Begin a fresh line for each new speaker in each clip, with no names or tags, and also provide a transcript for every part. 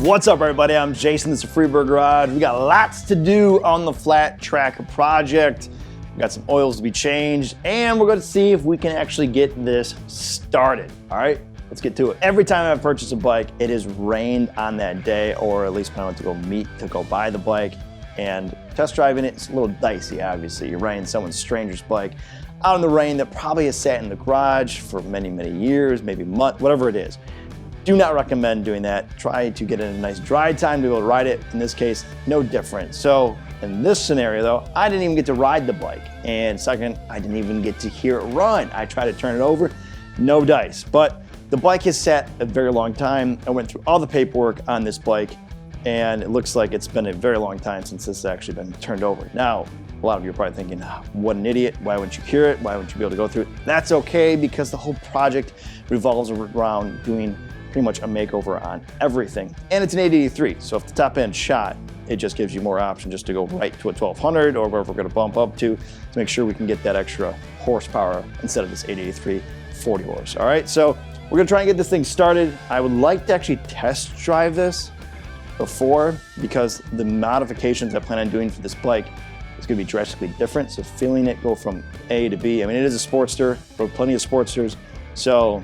What's up, everybody? I'm Jason. This is Freeburg Garage. We got lots to do on the flat track project. We got some oils to be changed, and we're going to see if we can actually get this started. All right, let's get to it. Every time I've purchased a bike, it has rained on that day, or at least when I went to go buy the bike. And test driving it, it's a little dicey, obviously. You're riding someone's stranger's bike out in the rain that probably has sat in the garage for many, many years, maybe months, whatever it is. Do not recommend doing that. Try to get in a nice dry time to be able to ride it. In this case, no different. So in this scenario though, I didn't even get to ride the bike. And second, I didn't even get to hear it run. I tried to turn it over, no dice. But the bike has sat a very long time. I went through all the paperwork on this bike, and it looks like it's been a very long time since this has actually been turned over. Now, a lot of you are probably thinking, what an idiot, why wouldn't you cure it? Why wouldn't you be able to go through it? That's okay, because the whole project revolves around doing pretty much a makeover on everything. And it's an 883, so if the top end shot, it just gives you more option just to go right to a 1200 or wherever we're gonna bump up to make sure we can get that extra horsepower instead of this 883 40 horse, all right? So we're gonna try and get this thing started. I would like to actually test drive this before, because the modifications I plan on doing for this bike is gonna be drastically different. So feeling it go from A to B, I mean, it is a Sportster, for plenty of Sportsters, so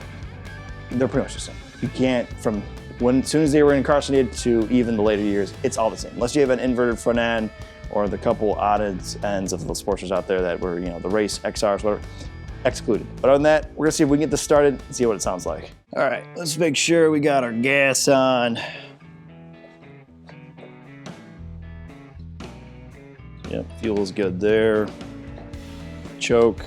they're pretty much the same. You can't, from as soon as they were incarcerated to even the later years, it's all the same. Unless you have an inverted front end or the couple odd ends of the Sportsters out there that were, the race XRs, whatever, excluded. But other than that, we're gonna see if we can get this started and see what it sounds like. All right, let's make sure we got our gas on. Yep, fuel's good there. Choke.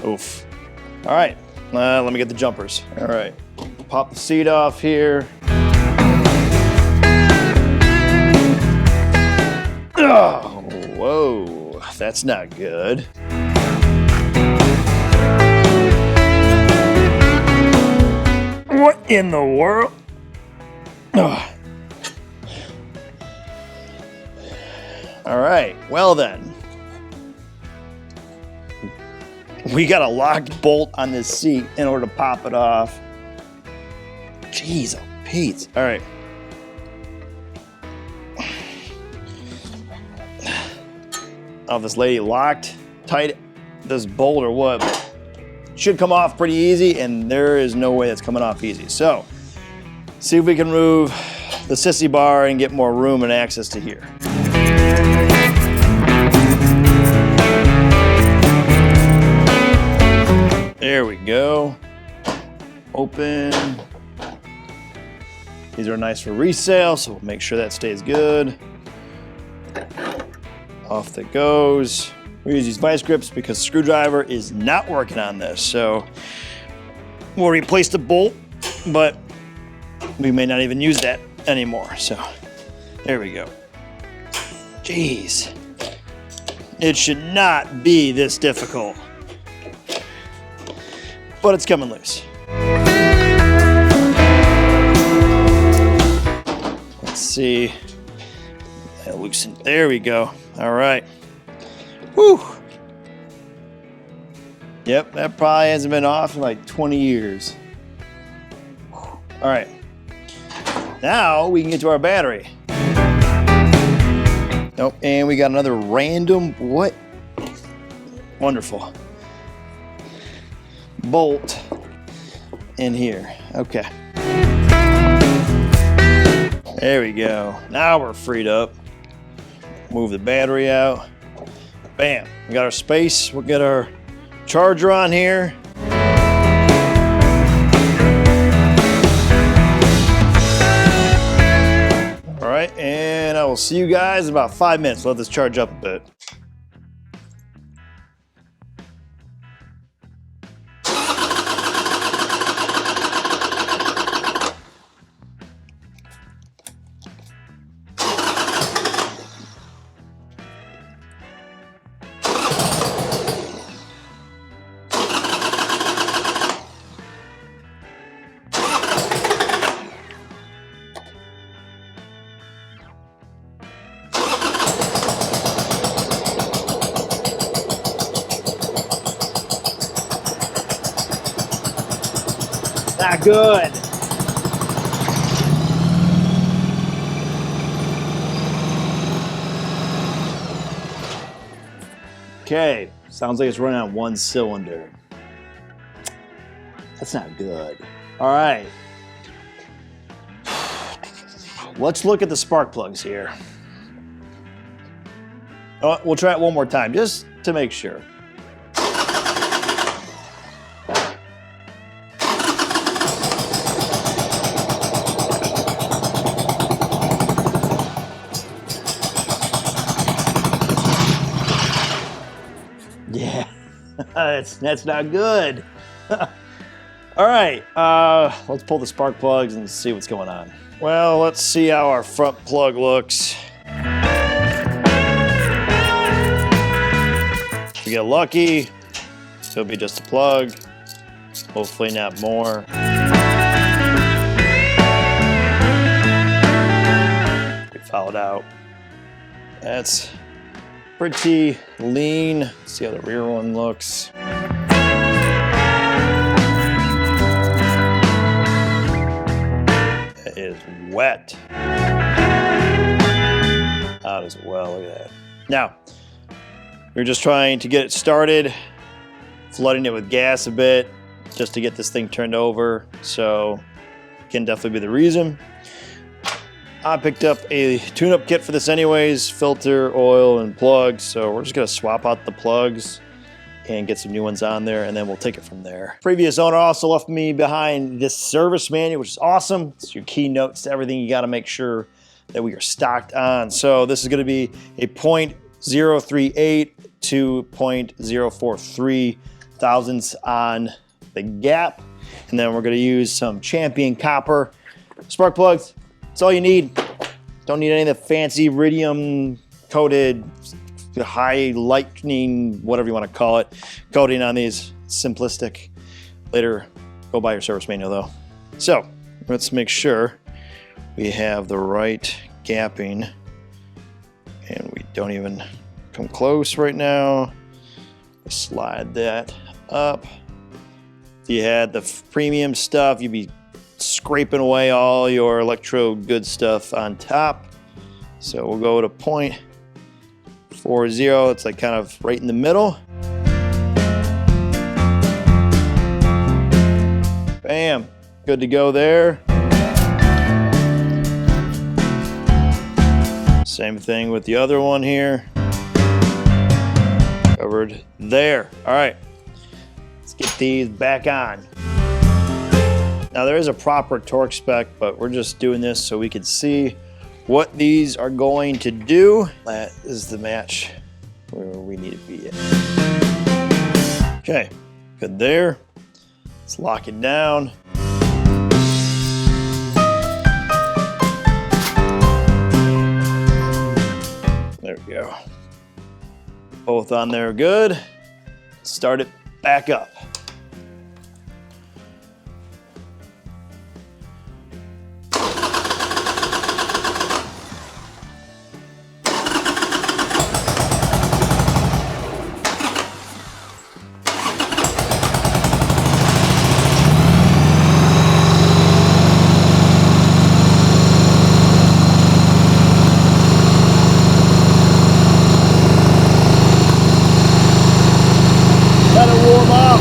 Oof. All right, let me get the jumpers. All right, pop the seat off here. Oh, whoa, that's not good. What in the world? Oh. All right, well then. We got a locked bolt on this seat in order to pop it off. Jeez, oh Pete. All right. Oh, this lady locked tight this bolt or what? Should come off pretty easy, and there is no way that's coming off easy. So, see if we can move the sissy bar and get more room and access to here. There we go. Open. These are nice for resale, so we'll make sure that stays good. Off that goes. We use these vice grips because the screwdriver is not working on this. So we'll replace the bolt, but we may not even use that anymore. So there we go. Jeez. It should not be this difficult. But it's coming loose. Let's see. That loosened. There we go. All right. Whew. Yep, that probably hasn't been off in like 20 years. All right. Now we can get to our battery. Nope, and we got another random, what? Wonderful. Bolt in here. Okay. There we go. Now we're freed up. Move the battery out. Bam. We got our space. We'll get our charger on here. All right, and I will see you guys in about 5 minutes. Let this charge up a bit. not good. Okay, sounds like it's running on one cylinder. That's not good. All right. Let's look at the spark plugs here. Oh, we'll try it one more time, just to make sure. Yeah, that's not good. All right, let's pull the spark plugs and see what's going on. Well, let's see how our front plug looks. If we get lucky, it'll be just a plug. Hopefully not more. We fouled out. That's pretty lean. Let's see how the rear one looks. It is wet. Out as well, look at that. Now, we're just trying to get it started, flooding it with gas a bit, just to get this thing turned over. So, can definitely be the reason. I picked up a tune-up kit for this anyways, filter, oil, and plugs. So we're just gonna swap out the plugs and get some new ones on there, and then we'll take it from there. Previous owner also left me behind this service manual, which is awesome. It's your key notes to everything you gotta make sure that we are stocked on. So this is gonna be a 0.038 to 0.043 thousandths on the gap. And then we're gonna use some Champion copper spark plugs. That's all you need. Don't need any of the fancy iridium coated, high lightning, whatever you want to call it, coating on these. Simplistic. Later, go buy your service manual though. So let's make sure we have the right gapping, and we don't even come close right now. Slide that up. If you had the premium stuff, you'd be scraping away all your electrode good stuff on top. So we'll go to 0.40. It's like kind of right in the middle. Bam, good to go there. Same thing with the other one here. Covered there. All right, let's get these back on. Now there is a proper torque spec, but we're just doing this so we can see what these are going to do. That is the match where we need to be at. Okay, good there. Let's lock it down. There we go. Both on there good. Start it back up. Let it warm up.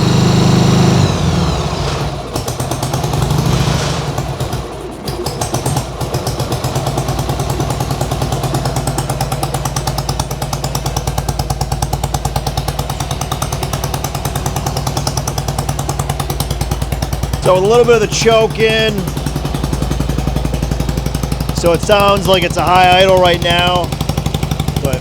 So with a little bit of the choke in, so it sounds like it's a high idle right now, but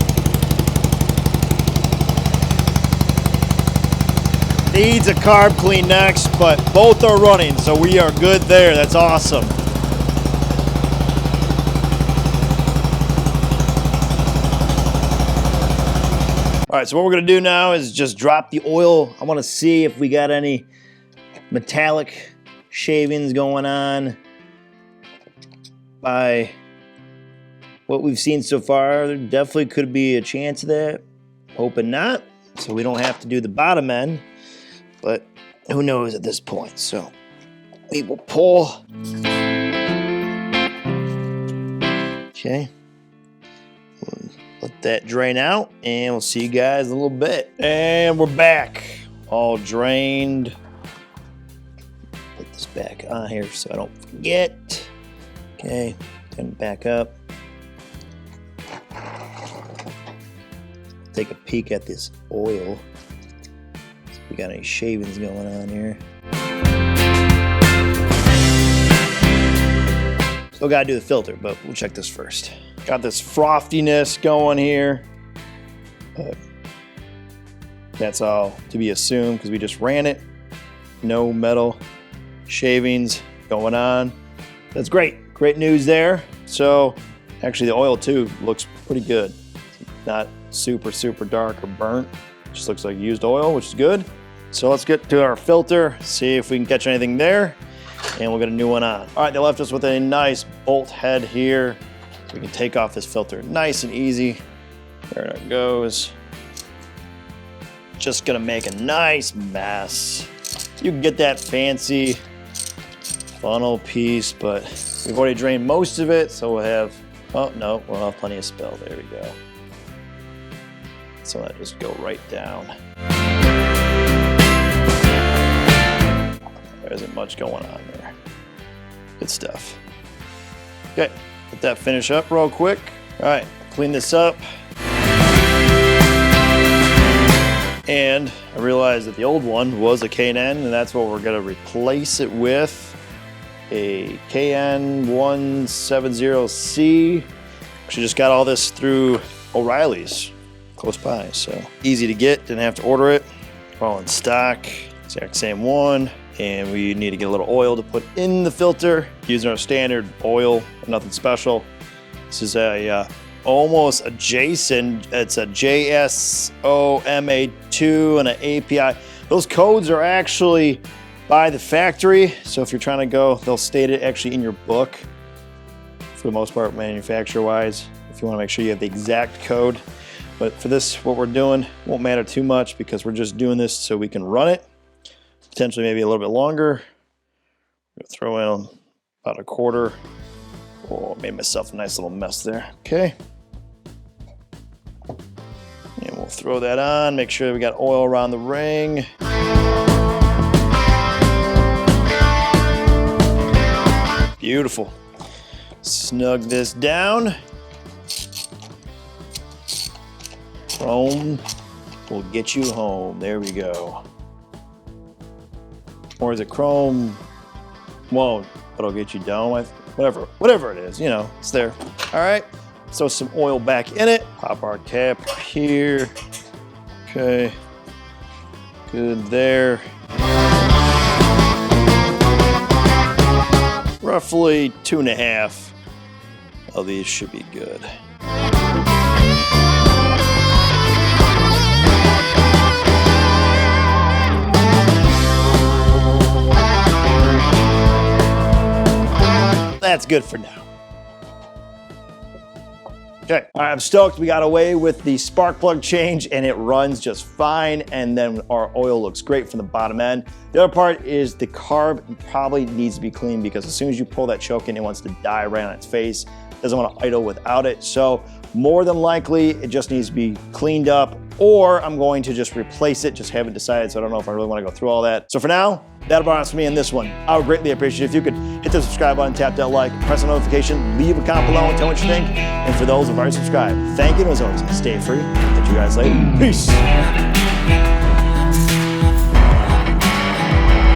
needs a carb clean next, but both are running, so we are good there. That's awesome. All right, so what we're gonna do now is just drop the oil. I wanna see if we got any metallic shavings going on. By what we've seen so far, there definitely could be a chance of that. Hoping not, so we don't have to do the bottom end. But who knows at this point, so We will pull. Okay. Let that drain out, and we'll see you guys in a little bit. And we're back, all drained. Put this back on here so I don't forget. Okay, turn it back up. Take a peek at this oil. See if we got any shavings going on here. Still gotta do the filter, but we'll check this first. Got this frothiness going here, but that's all to be assumed because we just ran it. No metal shavings going on. That's great. Great news there. So actually the oil too looks pretty good. Not super dark or burnt. Just looks like used oil, which is good. So let's get to our filter, see if we can catch anything there, and we'll get a new one on. All right, they left us with a nice bolt head here. We can take off this filter nice and easy. There it goes. Just gonna make a nice mess. You can get that fancy funnel piece, but we've already drained most of it, so we'll have, oh no, we'll have plenty of spill. There we go. So that just go right down. There isn't much going on there. Good stuff. Okay. Let that finish up real quick. All right, clean this up. And I realized that the old one was a K&N, and that's what we're gonna replace it with. A KN170C. Actually just got all this through O'Reilly's, close by, so easy to get, didn't have to order it. All in stock, exact same one. And we need to get a little oil to put in the filter using our standard oil, nothing special. This is a almost adjacent, it's a JSOMA2 and an API. Those codes are actually by the factory, so if you're trying to go, they'll state it actually in your book, for the most part, manufacturer-wise, if you want to make sure you have the exact code. But for this, what we're doing won't matter too much because we're just doing this so we can run it. Potentially maybe a little bit longer. I'm gonna throw in about a quarter. Oh, made myself a nice little mess there. Okay. And we'll throw that on, make sure we got oil around the ring. Beautiful. Snug this down. Chrome will get you home. There we go. Or is it chrome won't, but it'll get you down with whatever it is, you know, it's there. All right, throw some oil back in it. Pop our cap here. Okay, good there. Roughly 2.5 of these should be good. That's good for now. Okay, all right, I'm stoked. We got away with the spark plug change and it runs just fine. And then our oil looks great from the bottom end. The other part is the carb probably needs to be cleaned because as soon as you pull that choke in, it wants to die right on its face. It doesn't want to idle without it. So more than likely, it just needs to be cleaned up, or I'm going to just replace it. Just haven't decided, so I don't know if I really want to go through all that. So for now, that'll be it for me in this one. I would greatly appreciate it if you could hit the subscribe button, tap that like, press the notification, leave a comment below and tell me what you think. And for those who've already subscribed, thank you, and as always, stay free. Catch you guys later. Peace.